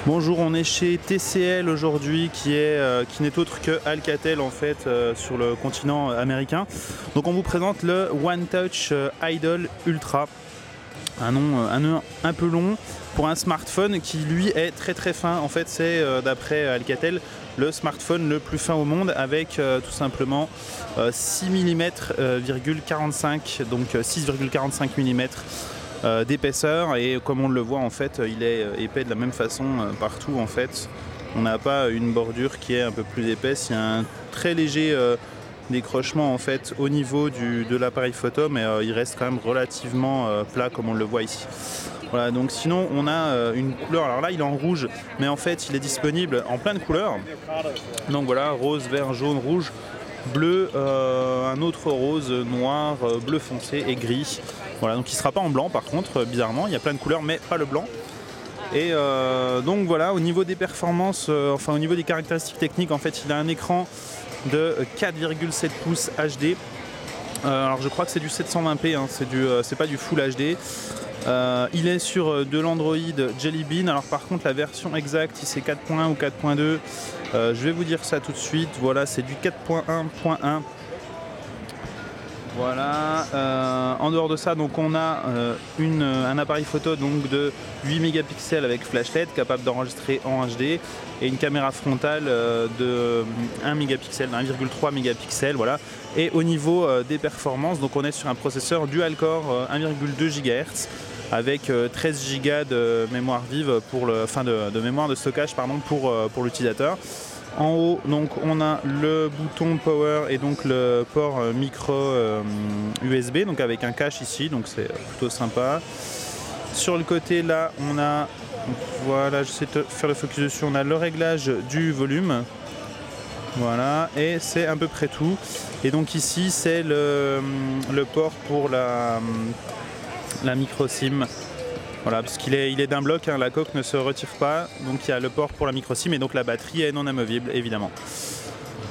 Bonjour, on est chez TCL aujourd'hui qui n'est autre que Alcatel en fait sur le continent américain. Donc on vous présente le One Touch Idol Ultra. Un nom un peu long pour un smartphone qui lui est très fin. En fait c'est d'après Alcatel le smartphone le plus fin au monde avec tout simplement 6 mm,45 donc 6,45 mm d'épaisseur, et comme on le voit en fait il est épais de la même façon partout en fait. On n'a pas une bordure qui est un peu plus épaisse, il y a un très léger décrochement en fait au niveau de l'appareil photo, mais il reste quand même relativement plat comme on le voit ici. Voilà, donc sinon on a une couleur, alors là il est en rouge, mais en fait il est disponible en plein de couleurs. Donc voilà, rose, vert, jaune, rouge, bleu, un autre rose, noir, bleu foncé et gris. Voilà, donc il ne sera pas en blanc par contre, bizarrement, il y a plein de couleurs mais pas le blanc. Et donc voilà, au niveau des performances, enfin au niveau des caractéristiques techniques, en fait il a un écran de 4,7 pouces HD. Alors je crois que c'est du 720p, hein, c'est pas du Full HD. Il est sur de l'Android Jelly Bean. Alors par contre la version exacte, si c'est 4.1 ou 4.2, je vais vous dire ça tout de suite. Voilà, c'est du 4.1.1. Voilà, en dehors de ça, donc on a un appareil photo donc de 8 mégapixels avec flashlight capable d'enregistrer en HD, et une caméra frontale de 1 mégapixel, 1,3 mégapixels, voilà. Et au niveau des performances, donc on est sur un processeur dual-core 1,2 GHz avec 13 Go de mémoire vive de mémoire de stockage pardon, pour l'utilisateur. En haut, donc on a le bouton power et donc le port micro USB, donc avec un cache ici, donc c'est plutôt sympa. Sur le côté là, on a, voilà, j'essaie de faire le focus dessus, on a le réglage du volume. Voilà, et c'est à peu près tout. Et donc ici c'est le port pour la micro SIM. Voilà, parce qu'il est d'un bloc, hein, la coque ne se retire pas, donc il y a le port pour la micro SIM et donc la batterie est non amovible évidemment.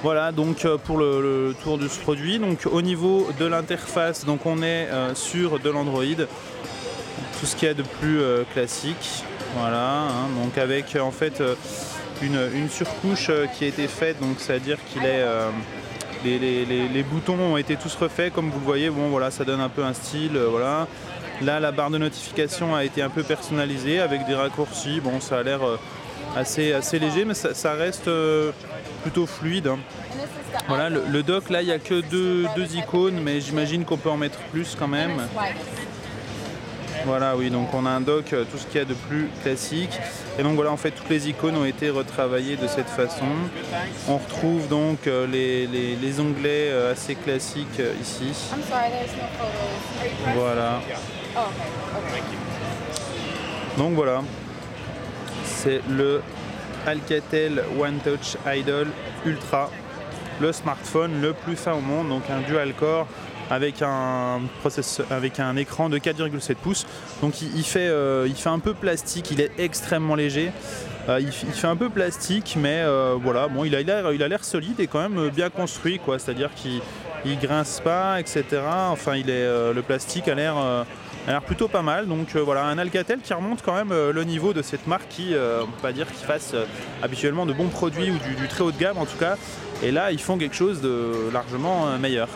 Voilà donc pour le tour de ce produit. Donc au niveau de l'interface, donc on est sur de l'Android, tout ce qu'il y a de plus classique. Voilà, hein, donc avec en fait une surcouche qui a été faite, donc c'est-à-dire qu'il est les boutons ont été tous refaits comme vous le voyez. Bon voilà, ça donne un peu un style, voilà. Là, la barre de notification a été un peu personnalisée avec des raccourcis. Bon, ça a l'air assez léger, mais ça reste plutôt fluide, hein. Voilà, le dock, là, il n'y a que deux icônes, mais j'imagine qu'on peut en mettre plus quand même. Voilà, oui, donc on a un dock, tout ce qu'il y a de plus classique. Et donc voilà, en fait, toutes les icônes ont été retravaillées de cette façon. On retrouve donc les onglets assez classiques ici. Voilà. Donc voilà, c'est le Alcatel One Touch Idol Ultra, le smartphone le plus fin au monde, donc un dual core avec un écran de 4,7 pouces. Donc il fait un peu plastique, il est extrêmement léger. Il fait un peu plastique, mais voilà, bon, il a l'air solide et quand même bien construit, quoi. C'est-à-dire qu'il grince pas, etc. Enfin, le plastique a l'air plutôt pas mal. Donc voilà, un Alcatel qui remonte quand même le niveau de cette marque qui, on peut pas dire qu'ils fassent habituellement de bons produits ou du très haut de gamme en tout cas. Et là, ils font quelque chose de largement meilleur.